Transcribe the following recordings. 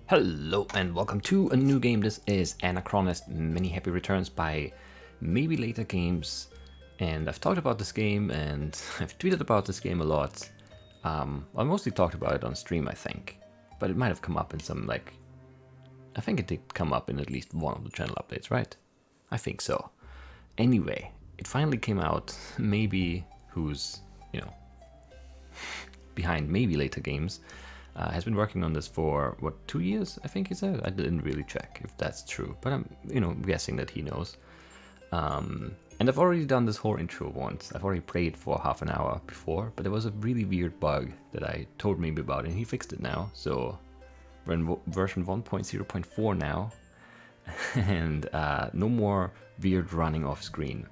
Hello and welcome to a new game. This is Achronist. Many happy returns by Maybe Later Games. And I've talked about this game and I've tweeted about this game a lot. I mostly talked about it on stream, I think. But it might have come up in some, I think it did come up in at least one of the channel updates, right? I think so. Anyway, it finally came out. Maybe who's, behind Maybe Later Games. Has been working on this for, 2 years, I think he said? I didn't really check if that's true, but I'm, guessing that he knows. And I've already done this whole intro once. I've already played for half an hour before, but there was a really weird bug that I told Maybe about, and he fixed it now. So we're in version 1.0.4 now, and no more weird running off screen.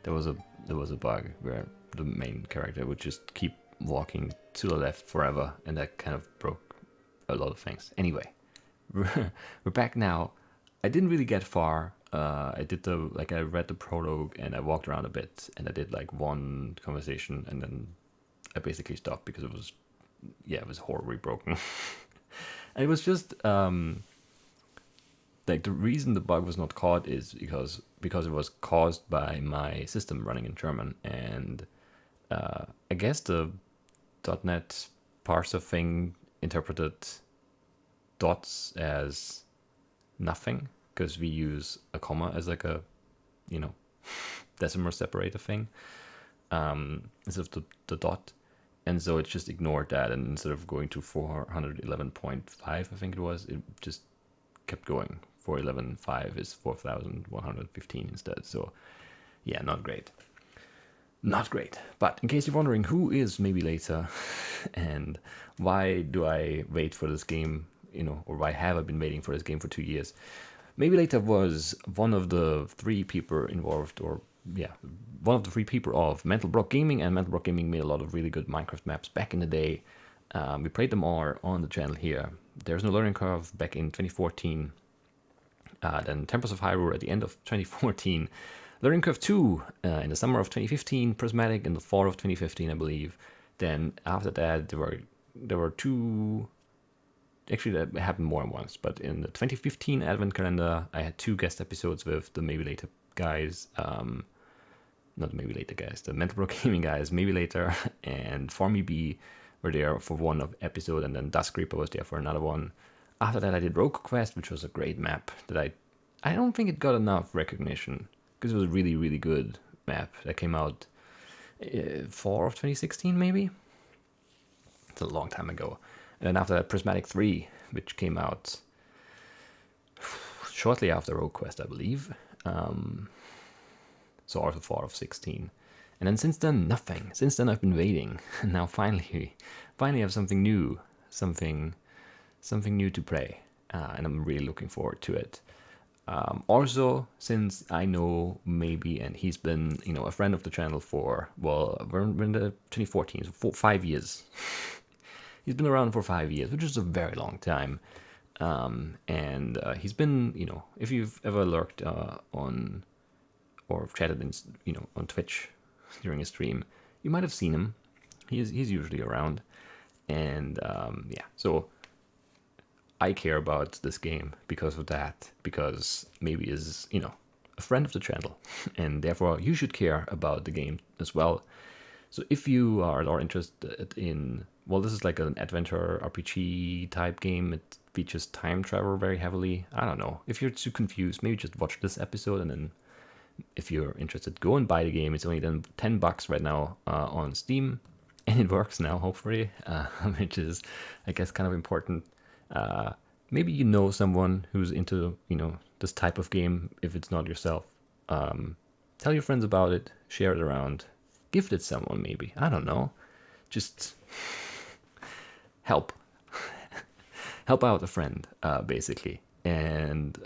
There was a bug where the main character would just keep walking to the left forever, and that kind of broke a lot of things. Anyway, we're back now. I didn't really get far. I read the prologue and I walked around a bit, and I did one conversation, and then I basically stopped because it was horribly broken. And it was just the reason the bug was not caught is because it was caused by my system running in German, and I guess the .NET parser thing interpreted dots as nothing, because we use a comma as a decimal separator thing instead of the dot, and so it just ignored that, and instead of going to 411.5, I think it was, it just kept going. 411.5 is 4115 instead. So yeah, not great. Not great. But in case you're wondering, who is Maybe Later and why do I wait for this game, or why have I been waiting for this game for 2 years? Maybe Later was one of the three people involved, one of the three people of Mental Block Gaming, and Mental Block Gaming made a lot of really good Minecraft maps back in the day. We played them all on the channel here. There's No Learning Curve back in 2014. Then Tempest of Hyrule at the end of 2014. Learning Curve 2 in the summer of 2015, Prismatic in the fall of 2015, I believe. Then after that, there were two. Actually, that happened more than once. But in the 2015 Advent Calendar, I had 2 guest episodes with the Maybe Later guys. Not the Maybe Later guys, the Mental Block Gaming guys. Maybe Later and Formy B were there for one episode, and then Dusk Reaper was there for another one. After that, I did Rogue Quest, which was a great map that I don't think it got enough recognition, because it was a really, really good map that came out fall of 2016, maybe? It's a long time ago. And then after that, Prismatic 3, which came out shortly after Rogue Quest, I believe. So also fall of 16. And then since then, nothing. Since then, I've been waiting. And now finally I have something new. Something new to play. And I'm really looking forward to it. Also, since I know Maybe, and he's been, a friend of the channel for, we're in the 2014, so 5 years. He's been around for 5 years, which is a very long time. And he's been, if you've ever lurked on, or chatted on Twitch during a stream, you might have seen him. He's usually around. And so I care about this game because of that, because Maybe is, a friend of the channel, and therefore you should care about the game as well. So if you are interested in, this is like an adventure RPG type game. It features time travel very heavily. I don't know. If you're too confused, maybe just watch this episode, and then if you're interested, go and buy the game. It's only $10 right now on Steam, and it works now, hopefully, which is, I guess, kind of important. Maybe you know someone who's into, this type of game. If it's not yourself, tell your friends about it, share it around, gift it someone, maybe. I don't know. Just help out a friend, basically. And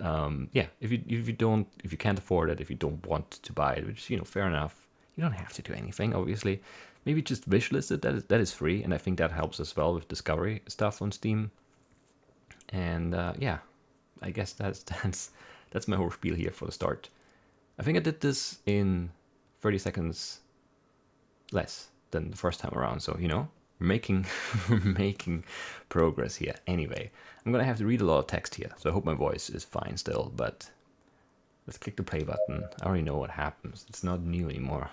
if you can't afford it, if you don't want to buy it, which, fair enough. You don't have to do anything, obviously. Maybe just wishlist it. That is free, and I think that helps as well with discovery stuff on Steam. And I guess that's my whole spiel here for the start. I think I did this in 30 seconds less than the first time around, so We're making, we're making progress here. Anyway, I'm gonna have to read a lot of text here, so I hope my voice is fine still, but let's click the play button. I already know what happens. It's not new anymore.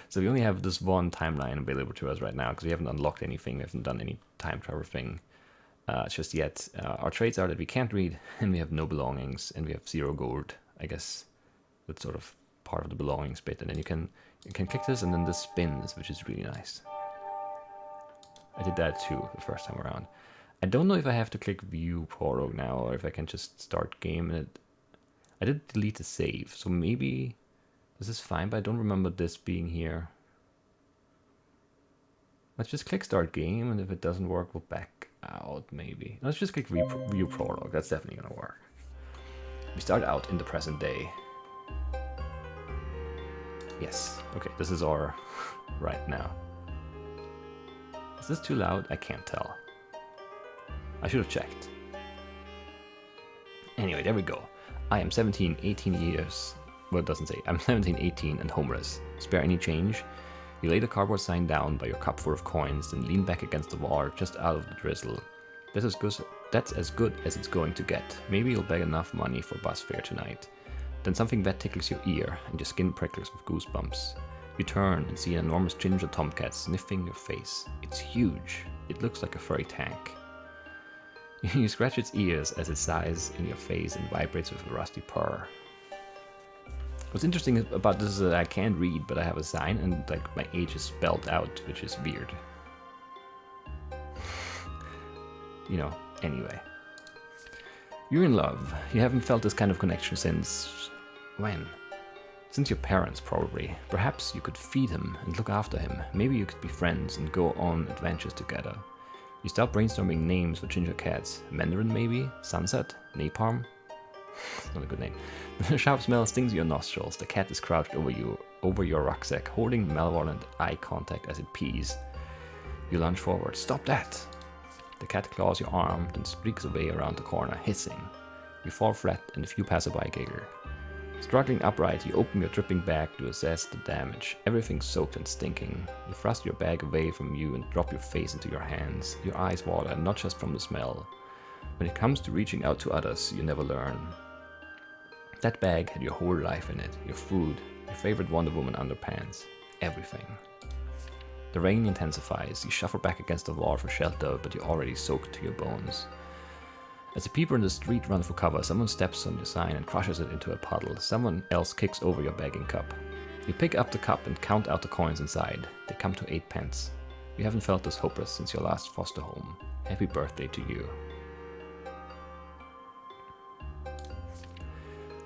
So we only have this one timeline available to us right now because we haven't unlocked anything. We haven't done any time travel thing just yet. Our traits are that we can't read, and we have no belongings, and we have 0 gold. I guess that's sort of part of the belongings bit. And then you can click this, and then this spins, which is really nice. I did that too the first time around. I don't know if I have to click view prologue now, or if I can just start game. And I did delete the save, so maybe this is fine, but I don't remember this being here. Let's just click start game, and if it doesn't work, we'll back out maybe. Let's just click view prologue. That's definitely gonna work. We start out in the present day. Yes. Okay, this is our right now. Is this too loud? I can't tell. I should have checked. Anyway, there we go. I am 17, 18 years. Well, it doesn't say. I'm 17, 18 and homeless. Spare any change? You lay the cardboard sign down by your cup full of coins, then lean back against the wall just out of the drizzle. That's as good as it's going to get. Maybe you'll beg enough money for bus fare tonight. Then something wet tickles your ear, and your skin prickles with goosebumps. You turn and see an enormous ginger tomcat sniffing your face. It's huge. It looks like a furry tank. You scratch its ears as it sighs in your face and vibrates with a rusty purr. What's interesting about this is that I can't read, but I have a sign, and like my age is spelled out, which is weird. You know, anyway. You're in love. You haven't felt this kind of connection since... when? Since your parents, probably. Perhaps you could feed him and look after him. Maybe you could be friends and go on adventures together. You start brainstorming names for ginger cats. Mandarin, maybe? Sunset? Napalm? It's not a good name. The sharp smell stings your nostrils. The cat is crouched over your rucksack, holding malevolent eye contact as it pees. You lunge forward. Stop that! The cat claws your arm, then streaks away around the corner, hissing. You fall flat, and a few passerby giggle. Struggling upright, you open your dripping bag to assess the damage. Everything soaked and stinking. You thrust your bag away from you and drop your face into your hands. Your eyes water, not just from the smell. When it comes to reaching out to others, you never learn. That bag had your whole life in it. Your food, your favorite Wonder Woman underpants. Everything. The rain intensifies. You shuffle back against the wall for shelter, but you're already soaked to your bones. As the people in the street run for cover, someone steps on your sign and crushes it into a puddle. Someone else kicks over your begging cup. You pick up the cup and count out the coins inside. They come to 8 pence. You haven't felt this hopeless since your last foster home. Happy birthday to you.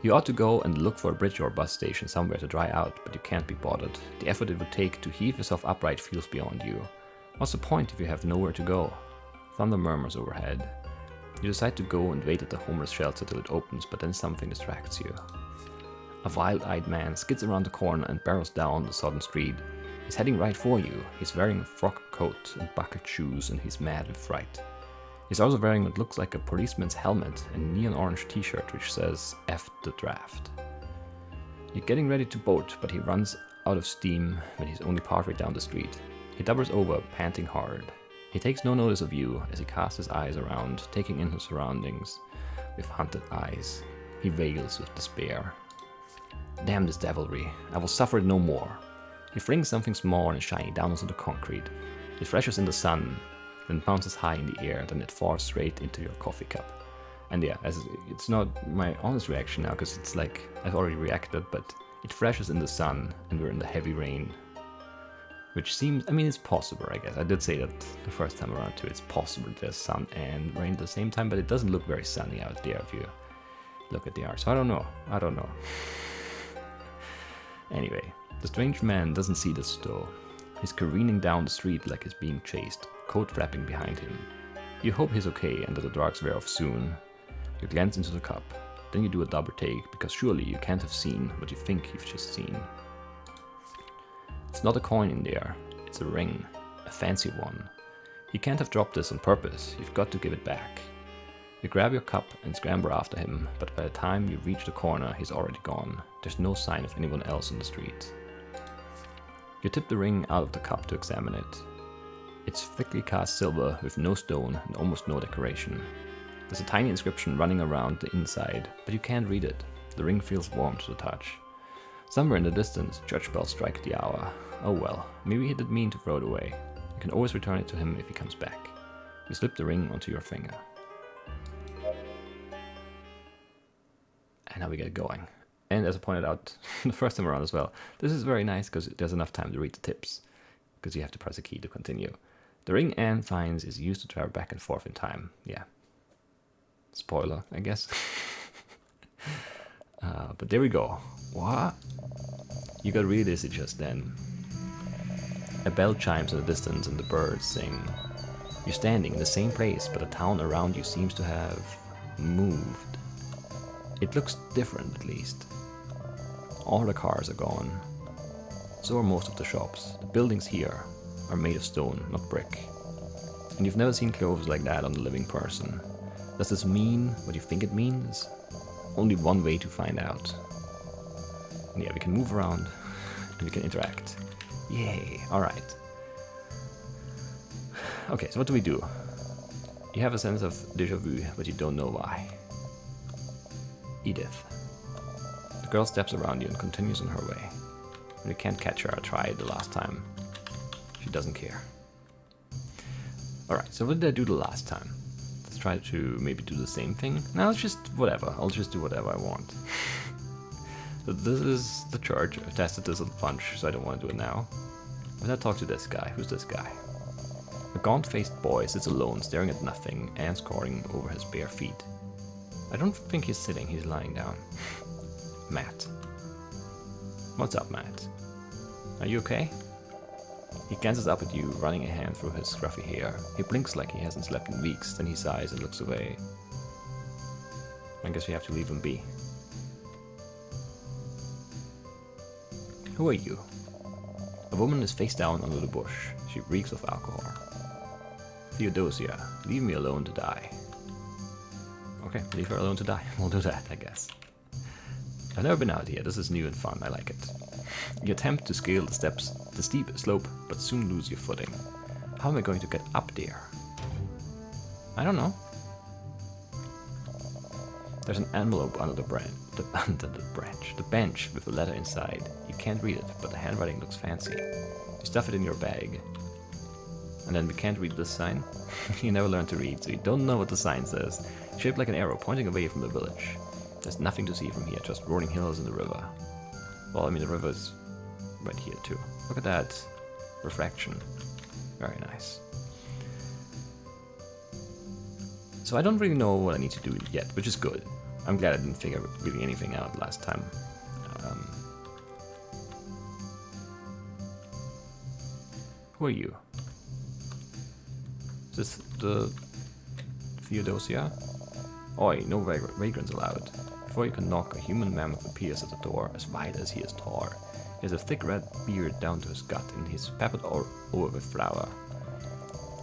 You ought to go and look for a bridge or a bus station somewhere to dry out, but you can't be bothered. The effort it would take to heave yourself upright feels beyond you. What's the point if you have nowhere to go? Thunder murmurs overhead. You decide to go and wait at the homeless shelter till it opens, but then something distracts you. A wild-eyed man skids around the corner and barrels down the sodden street. He's heading right for you. He's wearing a frock coat and buckled shoes, and he's mad with fright. He's also wearing what looks like a policeman's helmet and a neon orange t-shirt which says F the draft. You're getting ready to bolt, but he runs out of steam when he's only partway down the street. He doubles over, panting hard. He takes no notice of you as he casts his eyes around, taking in his surroundings with hunted eyes. He wails with despair. Damn this devilry, I will suffer it no more. He flings something small and shiny down onto the concrete. It flashes in the sun, then bounces high in the air, then it falls straight into your coffee cup. And yeah, it's not my honest reaction now, because it's like, I've already reacted, but it flashes in the sun, and we're in the heavy rain. Which seems, I mean, it's possible, I guess. I did say that the first time around too, it's possible there's sun and rain at the same time, but it doesn't look very sunny out there if you look at the art. So I don't know. Anyway, the strange man doesn't see this though. He's careening down the street like he's being chased, coat flapping behind him. You hope he's okay and that the drugs wear off soon. You glance into the cup, then you do a double take, because surely you can't have seen what you think you've just seen. It's not a coin in there, it's a ring, a fancy one. He can't have dropped this on purpose, you've got to give it back. You grab your cup and scramble after him, but by the time you reach the corner, he's already gone. There's no sign of anyone else in the street. You tip the ring out of the cup to examine it. It's thickly cast silver with no stone and almost no decoration. There's a tiny inscription running around the inside, but you can't read it. The ring feels warm to the touch. Somewhere in the distance, church bells strike the hour. Oh well, maybe he didn't mean to throw it away. You can always return it to him if he comes back. You slip the ring onto your finger. And now we get going. And as I pointed out the first time around as well, this is very nice because there's enough time to read the tips, because you have to press a key to continue. The ring Anne finds is used to travel back and forth in time. Yeah. Spoiler, I guess. But there we go. What? You got really dizzy just then. A bell chimes in the distance and the birds sing. You're standing in the same place, but the town around you seems to have moved. It looks different, at least. All the cars are gone. So are most of the shops. The buildings here are made of stone, not brick. And you've never seen clothes like that on a living person. Does this mean what you think it means? Only one way to find out. And yeah, we can move around and we can interact. Yay, alright. Okay, so what do we do? You have a sense of déjà vu, but you don't know why. Edith. The girl steps around you and continues on her way. And you can't catch her. I tried the last time. She doesn't care. Alright, so what did I do the last time? Let's try to maybe do the same thing. No, it's just whatever. I'll just do whatever I want. So this is the church. I've tested this a bunch, so I don't want to do it now. But I talk to this guy. Who's this guy? A gaunt-faced boy sits alone, staring at nothing, and scoring over his bare feet. I don't think he's sitting, he's lying down. Matt. What's up, Matt? Are you okay? He glances up at you, running a hand through his scruffy hair. He blinks like he hasn't slept in weeks, then he sighs and looks away. I guess we have to leave him be. Who are you? A woman is face down under the bush. She reeks of alcohol. Theodosia, leave me alone to die. Okay, leave her alone to die. We'll do that, I guess. I've never been out here. This is new and fun. I like it. You attempt to scale the steep slope, but soon lose your footing. How am I going to get up there? I don't know. There's an envelope under the bench with a letter inside. You can't read it, but the handwriting looks fancy. You stuff it in your bag. And then we can't read this sign. You never learned to read, so you don't know what the sign says. Shaped like an arrow pointing away from the village. There's nothing to see from here, just rolling hills and the river. Well, I mean, the river's right here too. Look at that refraction. Very nice. So I don't really know what I need to do yet, which is good. I'm glad I didn't figure really anything out last time. Who are you? Is this the Theodosia? Oi, no vagrants allowed. Before you can knock, a human mammoth appears at the door, as wide as he is tall. He has a thick red beard down to his gut, and he's peppered all over with flour.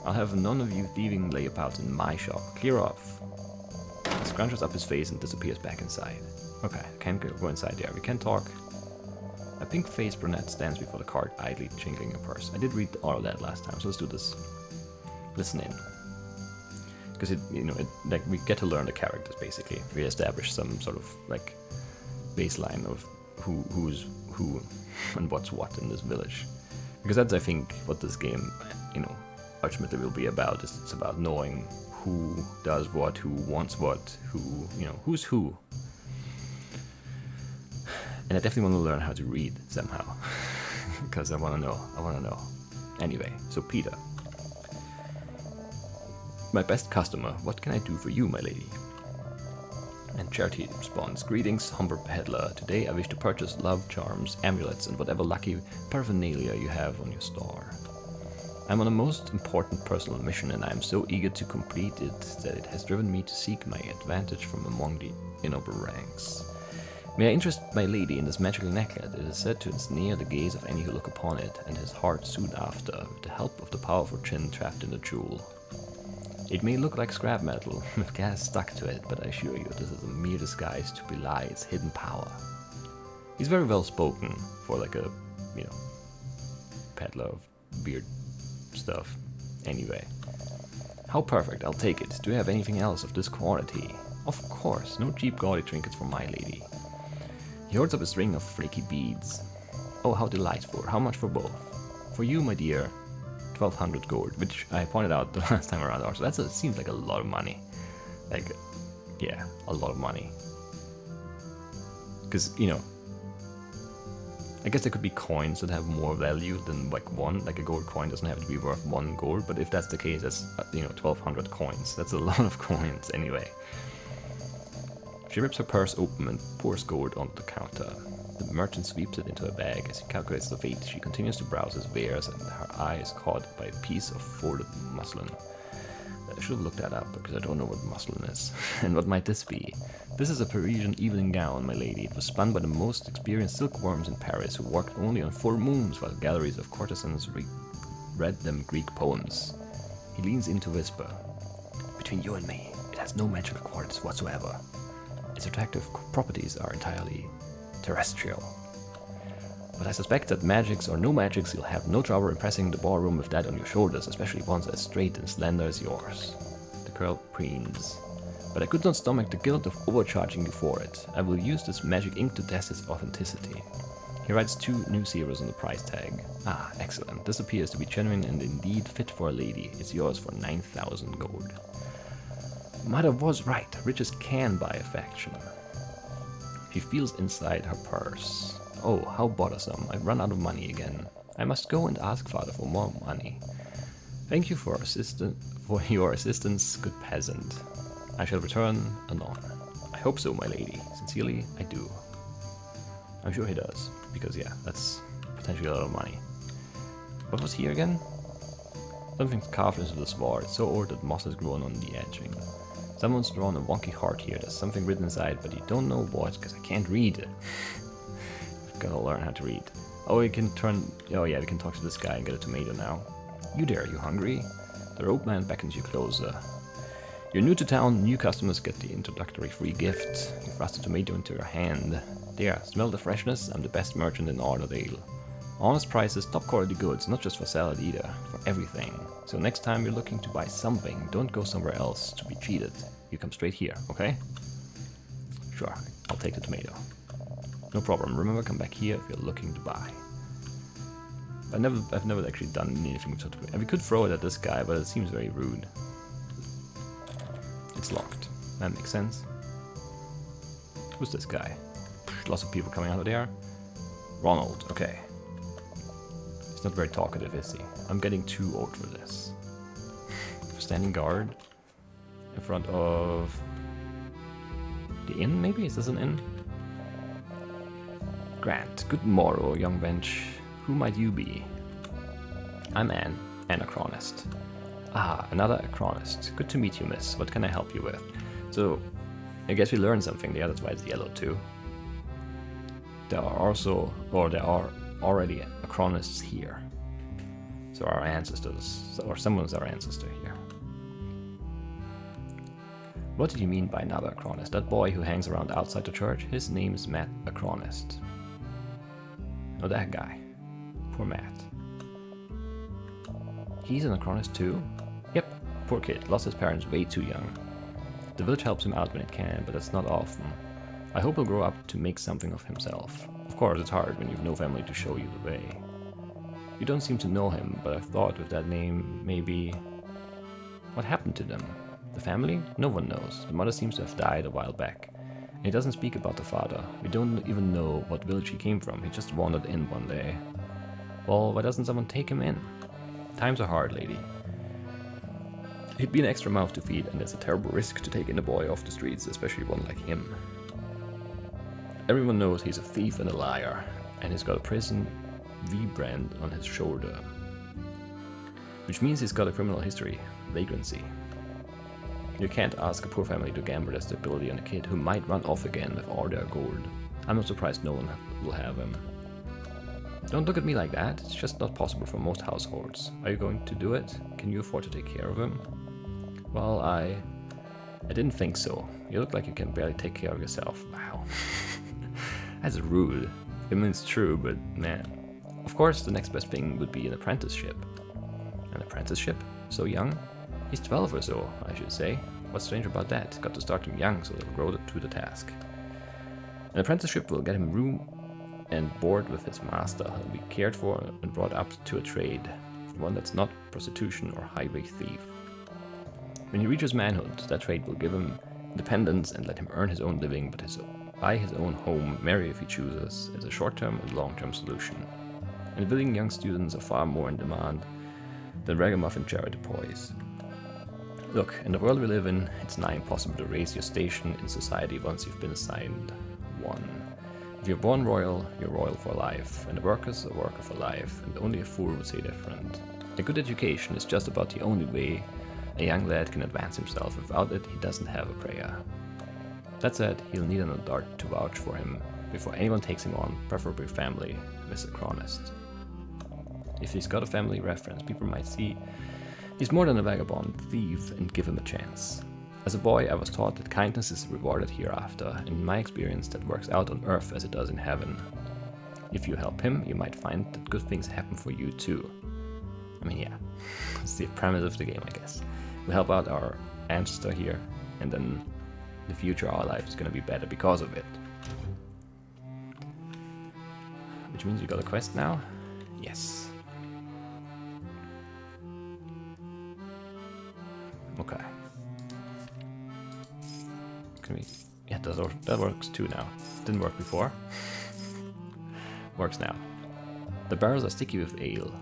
I'll have none of you thieving layabouts in my shop. Clear off. He scrunches up his face and disappears back inside. Okay, can't go inside there. We can talk. A pink-faced brunette stands before the cart, idly jingling a purse. I did read all of that last time, so let's do this. Listen in. Because like we get to learn the characters basically. We establish some sort of like baseline of who's who and what's what in this village. Because that's, I think, what this game, ultimately will be about. It's about knowing who does what, who wants what, who's who. And I definitely want to learn how to read somehow. Because I want to know. Anyway, so Peter. My best customer, what can I do for you, my lady? And Charity responds, greetings, humble peddler. Today I wish to purchase love charms, amulets, and whatever lucky paraphernalia you have on your store. I'm on a most important personal mission, and I am so eager to complete it that it has driven me to seek my advantage from among the ignoble ranks. May I interest my lady in this magical necklet? It is said to ensnare the gaze of any who look upon it, and his heart soon after, with the help of the powerful chin trapped in the jewel. It may look like scrap metal, with gas stuck to it, but I assure you this is a mere disguise to belie its hidden power. He's very well spoken for like a, peddler of weird stuff. anyway. How perfect, I'll take it. Do you have anything else of this quality? Of course, no cheap gaudy trinkets for my lady. He holds up a string of flaky beads. Oh, how delightful. How much for both? For you, my dear, 1200 gold, which I pointed out the last time around also. That seems like a lot of money. Like, yeah, a lot of money. Because, you know, I guess there could be coins that have more value than like one. Like a gold coin doesn't have to be worth 1 gold, but if that's the case, that's, 1200 coins. That's a lot of coins anyway. She rips her purse open and pours gold onto the counter. The merchant sweeps it into a bag. As he calculates the weight, she continues to browse his wares, and her eye is caught by a piece of folded muslin. I should have looked that up, because I don't know what muslin is. And what might this be? This is a Parisian evening gown, my lady. It was spun by the most experienced silkworms in Paris, who worked only on full moons while galleries of courtesans read them Greek poems. He leans in to whisper. Between you and me, it has no magical qualities whatsoever. Its attractive properties are entirely terrestrial. But I suspect that magics or no magics, you'll have no trouble impressing the ballroom with that on your shoulders, especially ones as straight and slender as yours. The girl preens. But I could not stomach the guilt of overcharging you for it. I will use this magic ink to test its authenticity. He writes 2 new zeros on the price tag. Ah, excellent. This appears to be genuine and indeed fit for a lady. It's yours for 9,000 gold. Mother was right. Riches can buy affection. She feels inside her purse. Oh, how bothersome. I've run out of money again. I must go and ask father for more money. Thank you for your assistance, good peasant. I shall return anon. I hope so, my lady. Sincerely, I do. I'm sure he does, because yeah, that's potentially a lot of money. What was here again? Something's carved into the sward. It's so old that moss has grown on the edging. Someone's drawn a wonky heart here. There's something written inside, but you don't know what, because I can't read it. I've got to learn how to read. Oh, we can we can talk to this guy and get a tomato now. You there, you hungry? The rope man beckons you closer. You're new to town, new customers get the introductory free gift. You thrust a tomato into your hand. There, smell the freshness, I'm the best merchant in Orderdale. Honest prices, top quality goods, not just for salad either, for everything. So next time you're looking to buy something, don't go somewhere else to be cheated. You come straight here, okay? Sure, I'll take the tomato. No problem, remember, come back here if you're looking to buy. I've never actually done anything with tomato. And we could throw it at this guy, but it seems very rude. It's locked. That makes sense. Who's this guy? Lots of people coming out of there. Ronald, okay. He's not very talkative, is he? I'm getting too old for this. Standing guard in front of the inn, maybe? Is this an inn? Grant, good morrow, young bench. Who might you be? I'm Anne, an Achronist. Ah, another Achronist. Good to meet you, miss. What can I help you with? So, I guess we learned something there, that's why it's yellow too. There are already Achronists here. So our ancestors, or someone's our ancestor here. What did you mean by another Achronist? That boy who hangs around outside the church? His name is Matt Achronist. Oh, that guy. Poor Matt. He's an Achronist too? Yep, poor kid, lost his parents way too young. The village helps him out when it can, but that's not often. I hope he'll grow up to make something of himself. Of course, it's hard when you've no family to show you the way. You don't seem to know him, but I thought with that name, maybe... What happened to them? The family? No one knows. The mother seems to have died a while back. And he doesn't speak about the father. We don't even know what village he came from. He just wandered in one day. Well, why doesn't someone take him in? Times are hard, lady. He'd be an extra mouth to feed, and it's a terrible risk to take in a boy off the streets, especially one like him. Everyone knows he's a thief and a liar, and he's got a prison V-brand on his shoulder. Which means he's got a criminal history, vagrancy. You can't ask a poor family to gamble their stability on a kid who might run off again with all their gold. I'm not surprised no one will have him. Don't look at me like that, it's just not possible for most households. Are you going to do it? Can you afford to take care of him? Well, I didn't think so. You look like you can barely take care of yourself. Wow. That's rude. I mean, it's true, but man. Of course, the next best thing would be an apprenticeship. An apprenticeship? So young? He's 12 or so, I should say. What's strange about that? Got to start him young so they'll grow to the task. An apprenticeship will get him room and board with his master. He'll be cared for and brought up to a trade, one that's not prostitution or highway thief. When he reaches manhood, that trade will give him independence and let him earn his own living, but buy his own home, marry if he chooses, as a short-term and long-term solution. And willing young students are far more in demand than ragamuffin charity boys. Look, in the world we live in, it's nigh impossible to raise your station in society once you've been assigned one. If you're born royal, you're royal for life, and a worker's a worker for life, and only a fool would say different. A good education is just about the only way a young lad can advance himself. Without it, he doesn't have a prayer. That said, he'll need an adult to vouch for him before anyone takes him on, preferably family, Miss Achronist. If he's got a family reference, people might see he's more than a vagabond thief and give him a chance. As a boy, I was taught that kindness is rewarded hereafter, and in my experience that works out on earth as it does in heaven. If you help him, you might find that good things happen for you too. I mean, yeah, it's the premise of the game, I guess. We help out our ancestor here, and then in the future our life is gonna be better because of it. Which means we got a quest now? Yes. Okay. Can we... Yeah, that works too now. Didn't work before. Works now. The barrels are sticky with ale.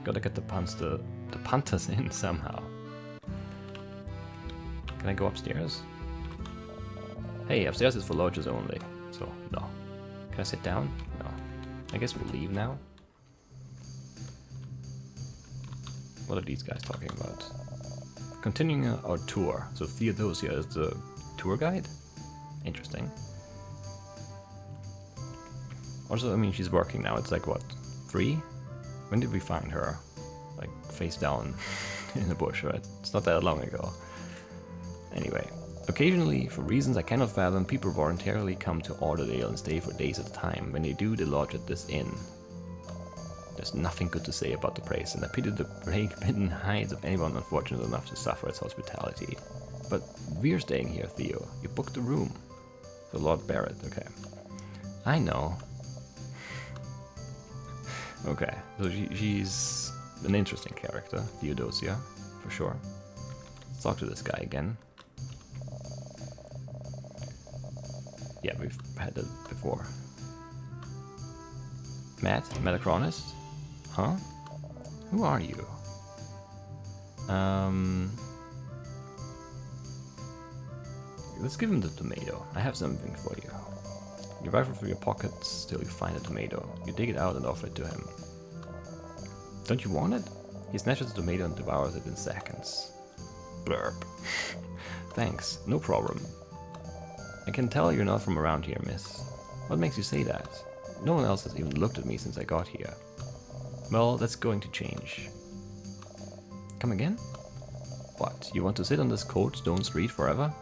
Gotta get the punters in somehow. Can I go upstairs? Hey, upstairs is for lodgers only. So, no. Can I sit down? No. I guess we'll leave now. What are these guys talking about? Continuing our tour. So Theodosia is the tour guide? Interesting. Also, I mean, she's working now. It's like, what, 3? When did we find her? Like, face down in the bush, right? It's not that long ago. Anyway, occasionally, for reasons I cannot fathom, people voluntarily come to Orderdale and stay for days at a time. When they do, they lodge at this inn. There's nothing good to say about the place, and I pity the plague-bitten hides of anyone unfortunate enough to suffer its hospitality. But we're staying here, Theo. You booked a room. So Lord Barrett, okay. I know. Okay, so she's an interesting character, Theodosia, for sure. Let's talk to this guy again. Yeah, we've had that before. Matt Achronist? Huh? Who are you? Let's give him the tomato. I have something for you. You rifle through your pockets till you find a tomato. You dig it out and offer it to him. Don't you want it? He snatches the tomato and devours it in seconds. Blurb. Thanks, no problem. I can tell you're not from around here, miss. What makes you say that? No one else has even looked at me since I got here. Well, that's going to change. Come again? What, you want to sit on this cold stone street forever?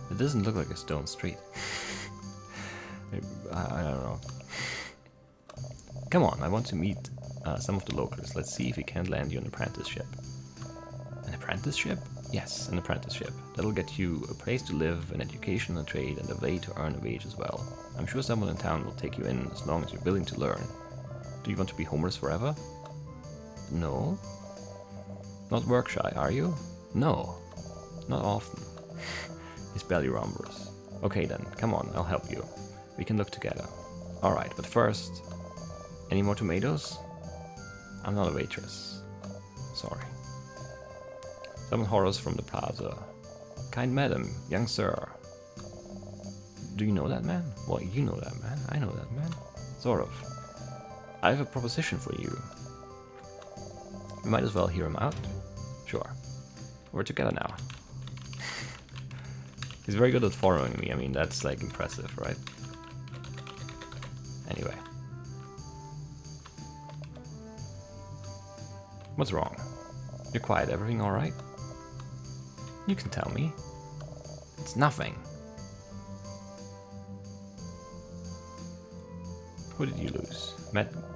It doesn't look like a stone street. I don't know. Come on, I want to meet some of the locals. Let's see if we can't land you an apprenticeship. An apprenticeship? Yes, an apprenticeship. That'll get you a place to live, an education, a trade, and a way to earn a wage as well. I'm sure someone in town will take you in as long as you're willing to learn. Do you want to be homeless forever? No. Not work shy, are you? No. Not often. His belly rumbles. Okay then, come on, I'll help you. We can look together. Alright, but first... Any more tomatoes? I'm not a waitress. Sorry. Summon horrors from the plaza. Kind madam, young sir. Do you know that man? Well, you know that man. I know that man. Sort of. I have a proposition for you. We might as well hear him out. Sure. We're together now. He's very good at following me. I mean, that's like impressive, right? Anyway. What's wrong? You're quiet. Everything alright? You can tell me. It's nothing. Who did you lose?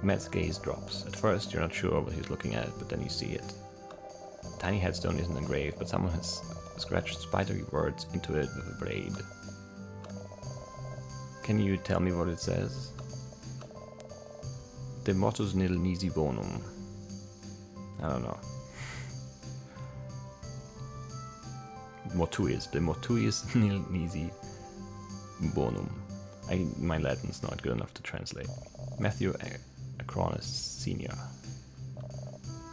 Matt's gaze drops. At first, you're not sure what he's looking at, but then you see it. The tiny headstone isn't engraved, but someone has scratched spidery words into it with a blade. Can you tell me what it says? De mortus nil nisi bonum. I don't know. Mortuis. De mortuis nil nisi bonum. My Latin's not good enough to translate. Matthew Achronist, Sr.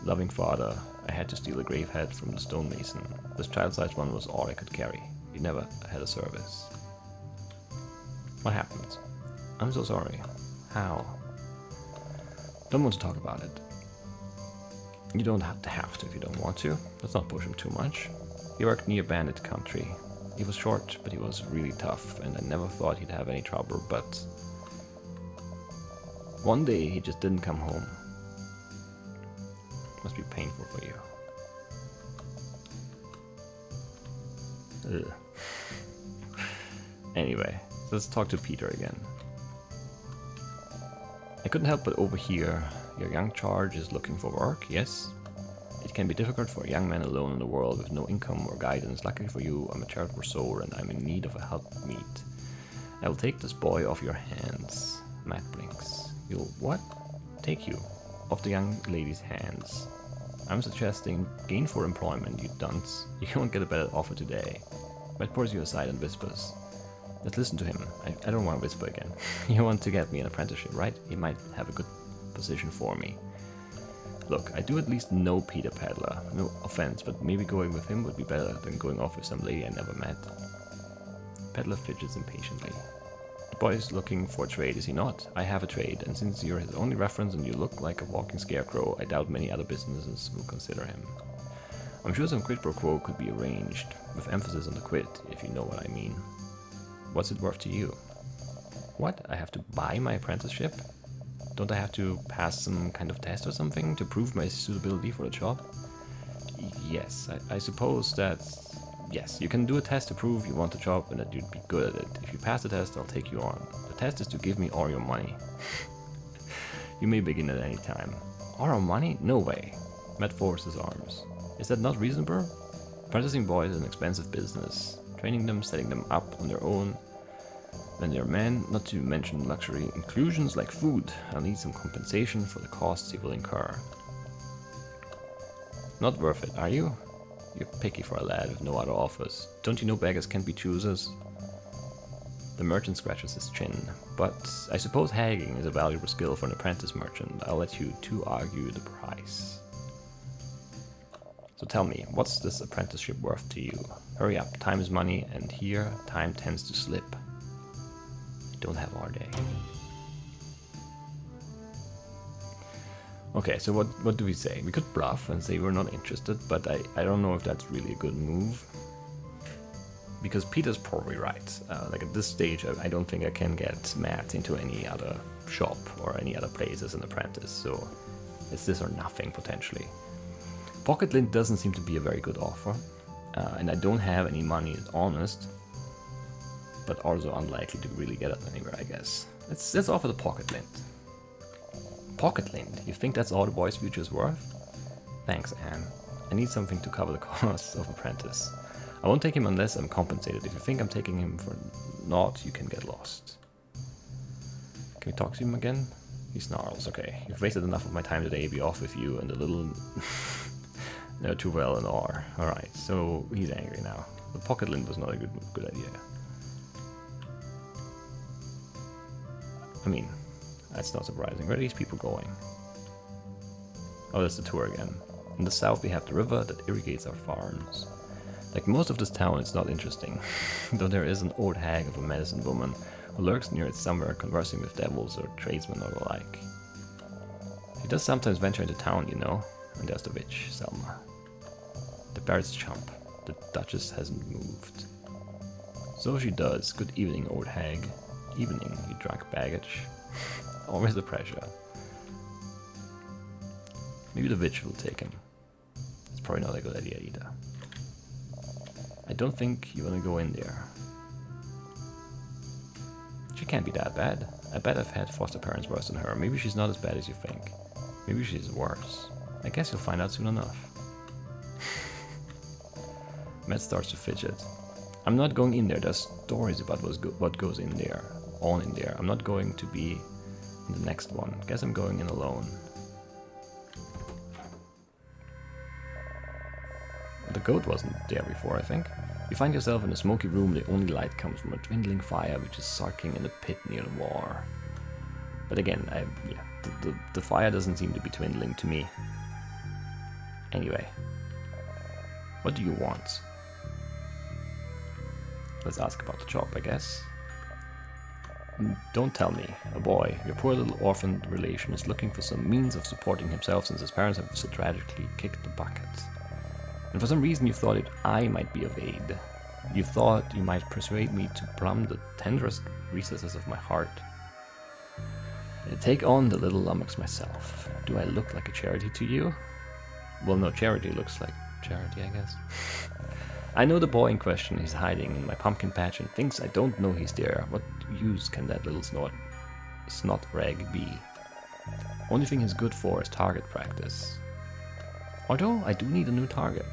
Loving father, I had to steal a grave head from the stonemason. This child-sized one was all I could carry. He never had a service. What happened? I'm so sorry. How? Don't want to talk about it. You don't have to if you don't want to. Let's not push him too much. He worked near bandit country. He was short, but he was really tough, and I never thought he'd have any trouble, but one day he just didn't come home. Must be painful for you. Ugh. Anyway, let's talk to Peter again. I couldn't help but overhear, your young charge is looking for work, yes? It can be difficult for a young man alone in the world with no income or guidance. Luckily for you, I'm a charitable soul and I'm in need of a helpmeet. I will take this boy off your hands. Matt blinks. You'll what? Take you. Off the young lady's hands. I'm suggesting gainful employment, you dunce. You won't get a better offer today. Matt pours you aside and whispers. Let's listen to him. I don't want to whisper again. You want to get me an apprenticeship, right? He might have a good position for me. Look, I do at least know Peter Peddler. No offense, but maybe going with him would be better than going off with some lady I never met. Peddler fidgets impatiently. The boy is looking for a trade, is he not? I have a trade, and since you're his only reference and you look like a walking scarecrow, I doubt many other businesses will consider him. I'm sure some quid pro quo could be arranged, with emphasis on the quid, if you know what I mean. What's it worth to you? What? I have to buy my apprenticeship? Don't I have to pass some kind of test or something to prove my suitability for the job? Yes, I suppose that's... Yes, you can do a test to prove you want the job and that you'd be good at it. If you pass the test, I'll take you on. The test is to give me all your money. You may begin at any time. All our money? No way. Matt folds his arms. Is that not reasonable? Apprenticing boys is an expensive business. Training them, setting them up on their own. When they're men, not to mention luxury inclusions like food. I'll need some compensation for the costs you will incur. Not worth it, are you? You're picky for a lad with no other offers. Don't you know beggars can't be choosers? The merchant scratches his chin. But I suppose haggling is a valuable skill for an apprentice merchant. I'll let you two argue the price. So tell me, what's this apprenticeship worth to you? Hurry up, time is money, and here, time tends to slip. Don't have all day. Okay, so what do we say? We could bluff and say we're not interested, but I don't know if that's really a good move. Because Peter's probably right. Like at this stage, I don't think I can get Matt into any other shop or any other place as an apprentice, so it's this or nothing potentially. Pocket lint doesn't seem to be a very good offer, and I don't have any money, it's honest. But also unlikely to really get it anywhere, I guess. Let's offer the pocket lint. Pocket lint? You think that's all the boy's future is worth? Thanks, Anne. I need something to cover the costs of apprentice. I won't take him unless I'm compensated. If you think I'm taking him for naught, you can get lost. Can we talk to him again? He snarls. Okay, you've wasted enough of my time today. Be off with you and the little... No, too well and R. Alright, so he's angry now. The pocket lint was not a good idea. I mean, that's not surprising. Where are these people going? Oh, that's the tour again. In the south we have the river that irrigates our farms. Like most of this town, it's not interesting, though there is an old hag of a medicine woman who lurks near it somewhere conversing with devils or tradesmen or the like. She does sometimes venture into town, you know, and there's the witch, Selma. The parrots chump. The Duchess hasn't moved. So she does. Good evening, old hag. Evening, you drunk baggage. Always the pressure. Maybe the witch will take him. It's probably not a good idea either. I don't think you want to go in there. She can't be that bad. I bet I've had foster parents worse than her. Maybe she's not as bad as you think. Maybe she's worse. I guess you'll find out soon enough. Matt starts to fidget. I'm not going in there. There's stories about what goes in there. On in there. I'm not going to be in the next one. Guess I'm going in alone. The goat wasn't there before, I think. You find yourself in a smoky room. The only light comes from a dwindling fire which is sulking in a pit near the wall. But again, the fire doesn't seem to be dwindling to me. Anyway, what do you want? Let's ask about the job, I guess. Don't tell me, a boy, your poor little orphaned relation is looking for some means of supporting himself since his parents have so tragically kicked the bucket. And for some reason you thought I might be of aid. You thought you might persuade me to plumb the tenderest recesses of my heart. And take on the little lummox myself. Do I look like a charity to you? Well, no, charity looks like charity, I guess. I know the boy in question is hiding in my pumpkin patch and thinks I don't know he's there. What use can that little snot rag be? Only thing he's good for is target practice. Although I do need a new target.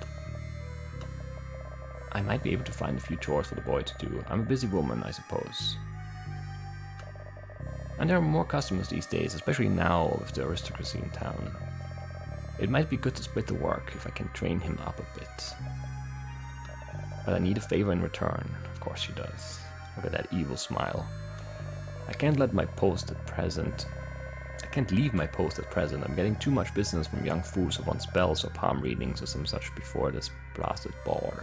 I might be able to find a few chores for the boy to do. I'm a busy woman, I suppose. And there are more customers these days, especially now with the aristocracy in town. It might be good to split the work if I can train him up a bit. But I need a favor in return. Of course she does. Look at that evil smile. I can't leave my post at present. I'm getting too much business from young fools who want spells or palm readings or some such before this blasted ball.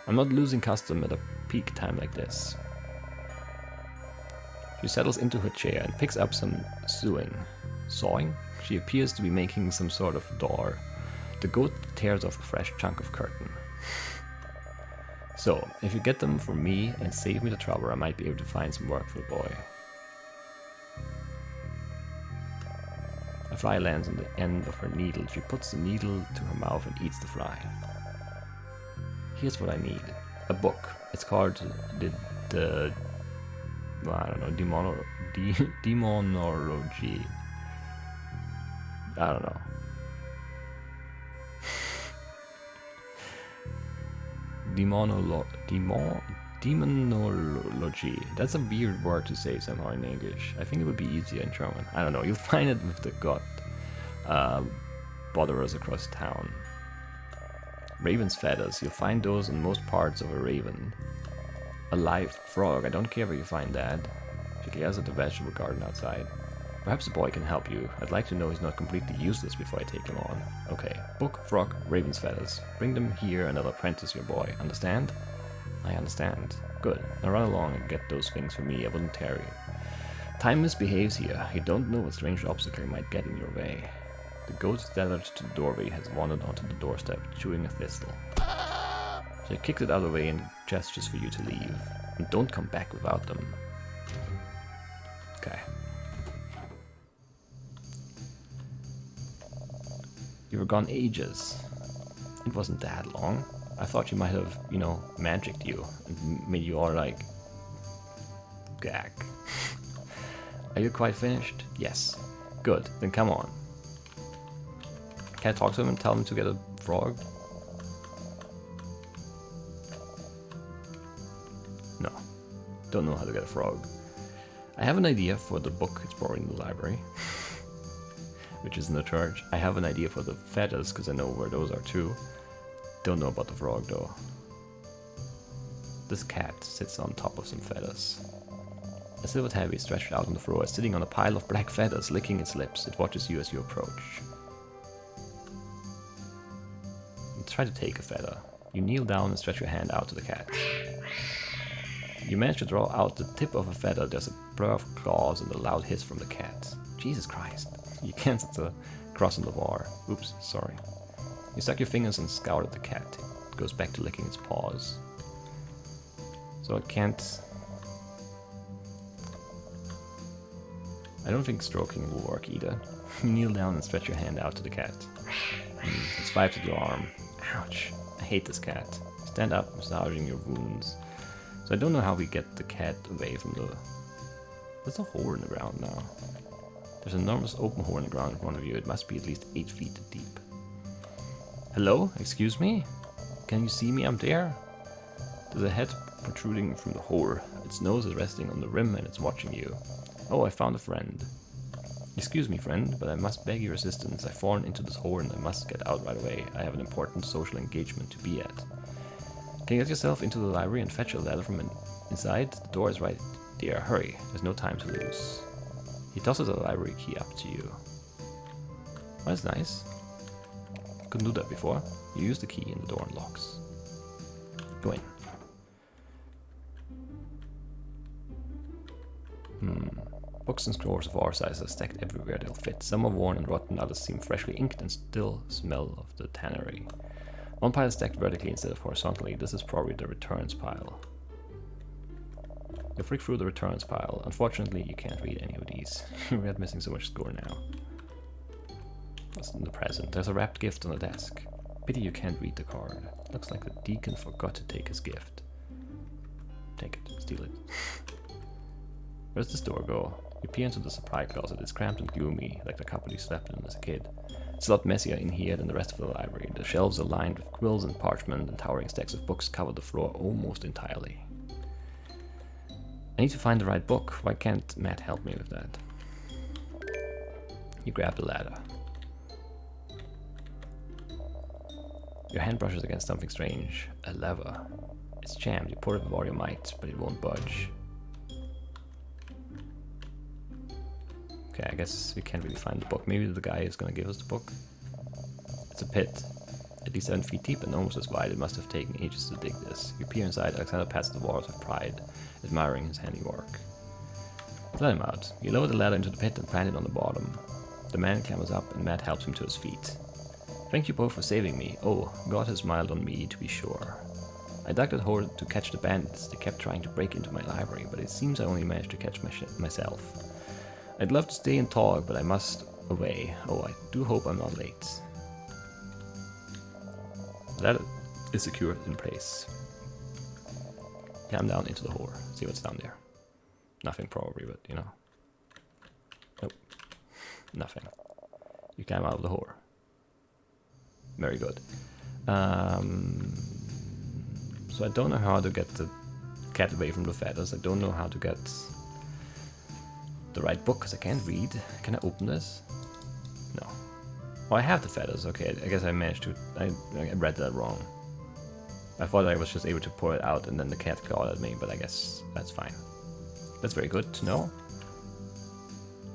I'm not losing custom at a peak time like this. She settles into her chair and picks up some sawing? She appears to be making some sort of door. The goat tears off a fresh chunk of curtain. So, if you get them for me and save me the trouble, I might be able to find some work for the boy. A fly lands on the end of her needle. She puts the needle to her mouth and eats the fly. Here's what I need. A book. It's called the I don't know, demonology. I don't know. Demonology. That's a weird word to say somehow in English. I think it would be easier in German. I don't know. You'll find it with the god botherers across town. Raven's feathers. You'll find those in most parts of a raven. A live frog. I don't care where you find that. She glares at the vegetable garden outside. Perhaps the boy can help you. I'd like to know he's not completely useless before I take him on. Okay. Book, frog, raven's feathers. Bring them here and I'll apprentice your boy. Understand? I understand. Good. Now run along and get those things for me. I wouldn't tarry. Time misbehaves here. You don't know what strange obstacle might get in your way. The goat tethered to the doorway has wandered onto the doorstep, chewing a thistle. She kicks it out of the way and gestures for you to leave. And don't come back without them. Okay. You were gone ages. It wasn't that long. I thought you might have, magicked you and made you all like... gag. Are you quite finished? Yes. Good, then come on. Can I talk to him and tell him to get a frog? No. Don't know how to get a frog. I have an idea for the book. It's probably in the library. Which is in the church. I have an idea for the feathers because I know where those are too. Don't know about the frog though. This cat sits on top of some feathers. A silver tabby stretched out on the floor is sitting on a pile of black feathers, licking its lips. It watches you as you approach. Try to take a feather. You kneel down and stretch your hand out to the cat. You manage to draw out the tip of a feather. There's a blur of claws and a loud hiss from the cat. Jesus Christ. You can't set the cross on the bar. Oops, sorry. You suck your fingers and scout at the cat. It goes back to licking its paws. So it can't... I don't think stroking will work either. You kneel down and stretch your hand out to the cat. It swipes at your arm. Ouch. I hate this cat. Stand up, massaging your wounds. So I don't know how we get the cat away from the There's a hole in the ground now. There's an enormous open hole in the ground in front of you. It must be at least 8 feet deep. Hello? Excuse me? Can you see me? I'm there. There's a head protruding from the hole. Its nose is resting on the rim and it's watching you. Oh, I found a friend. Excuse me, friend, but I must beg your assistance. I've fallen into this hole and I must get out right away. I have an important social engagement to be at. Can you get yourself into the library and fetch a ladder from inside? The door is right there. Hurry. There's no time to lose. He tosses a library key up to you. Oh, that's nice. Couldn't do that before. You use the key and the door unlocks. Go in. Books and scrolls of all sizes are stacked everywhere they'll fit. Some are worn and rotten, others seem freshly inked and still smell of the tannery. One pile is stacked vertically instead of horizontally. This is probably the returns pile. You flick through the returns pile. Unfortunately, you can't read any of these. We're missing so much score now. That's in the present. There's a wrapped gift on the desk. Pity you can't read the card. Looks like the deacon forgot to take his gift. Take it. Steal it. Where's this door go? You peer into the supply closet. It's cramped and gloomy, like the cupboard you slept in as a kid. It's a lot messier in here than the rest of the library. The shelves are lined with quills and parchment, and towering stacks of books cover the floor almost entirely. I need to find the right book. Why can't Matt help me with that? You grab the ladder. Your hand brushes against something strange. A lever. It's jammed. You pull it with all your might, but it won't budge. Okay, I guess we can't really find the book. Maybe the guy is gonna give us the book. It's a pit. At least 7 feet deep and almost as wide. It must have taken ages to dig this. You peer inside. Alexander pats the walls with pride, admiring his handiwork. Let him out. You lower the ladder into the pit and plant it on the bottom. The man clambers up and Matt helps him to his feet. Thank you both for saving me. Oh, God has smiled on me, to be sure. I dug that hole to catch the bandits. They kept trying to break into my library, but it seems I only managed to catch myself. I'd love to stay and talk, but I must away. Oh, I do hope I'm not late. That is secured in place. Climb down into the hole. See what's down there. Nothing probably, but you know. Nope. Nothing. You climb out of the hole. Very good. So I don't know how to get the cat away from the feathers. I don't know how to get the right book because I can't read. Can I open this? No. Oh, I have the feathers. Okay, I guess I managed to. I read that wrong. I thought I was just able to pull it out and then the cat clawed at me, but I guess that's fine. That's very good to know.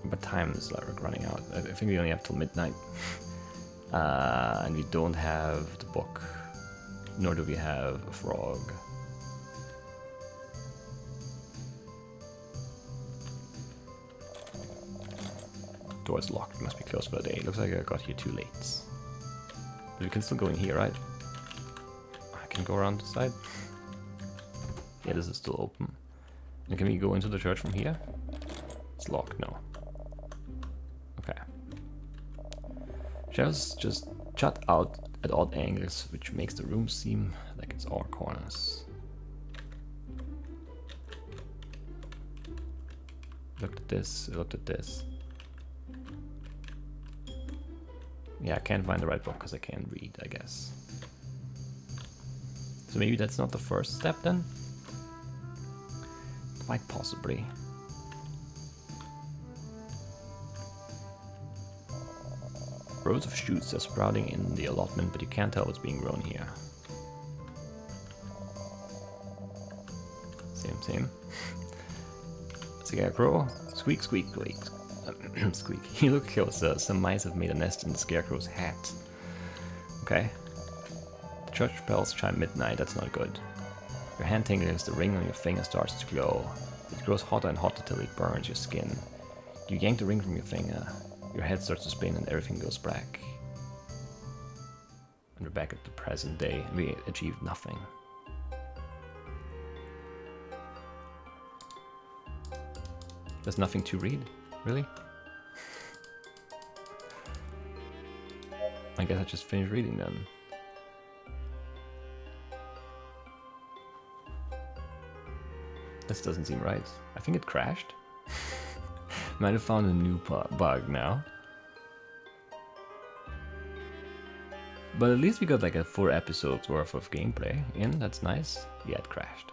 But time is like running out. I think we only have till midnight. And we don't have the book. Nor do we have a frog. Door is locked. It must be closed for the day. Looks like I got here too late. But we can still go in here, right? I can go around the side. Yeah, this is still open. And can we go into the church from here? It's locked, no. Okay. Shelves just jut out at odd angles, which makes the room seem like it's all corners. Looked at this, looked at this. Yeah, I can't find the right book because I can't read, I guess. So maybe that's not the first step then? Quite possibly. Rows of shoots are sprouting in the allotment, but you can't tell what's being grown here. Same. Scarecrow? Squeak, squeak, squeak. Squeak. You look closer. Some mice have made a nest in the scarecrow's hat. Okay. The church bells chime midnight. That's not good. Your hand tingles. The ring on your finger starts to glow. It grows hotter and hotter till it burns your skin. You yank the ring from your finger. Your head starts to spin and everything goes black. And we're back at the present day. We achieved nothing. There's nothing to read? Really? I guess I just finished reading then. This doesn't seem right. I think it crashed. Might have found a new bug now. But at least we got like a 4 episodes worth of gameplay in. That's nice. Yeah, it crashed.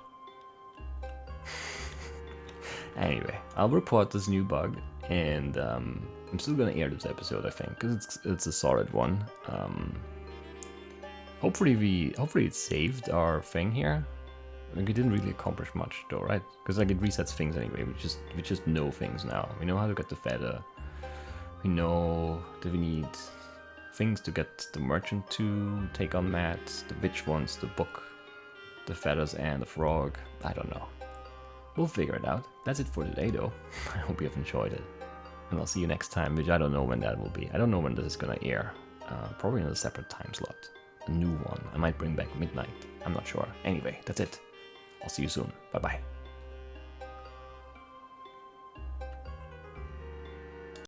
Anyway, I'll report this new bug, and I'm still gonna air this episode, I think, because it's a solid one. Hopefully it saved our thing here. Like, we didn't really accomplish much though, right? Because like it resets things anyway. We just know things now. We know how to get the feather. We know that we need things to get the merchant to take on Matt, the witch ones, the book, the feathers, and the frog. I don't know. We'll figure it out. That's it for today though. I hope you have enjoyed it. And I'll see you next time, which I don't know when that will be. I don't know when this is gonna air. Probably in a separate time slot. A new one. I might bring back midnight. I'm not sure. Anyway, that's it. I'll see you soon. Bye bye.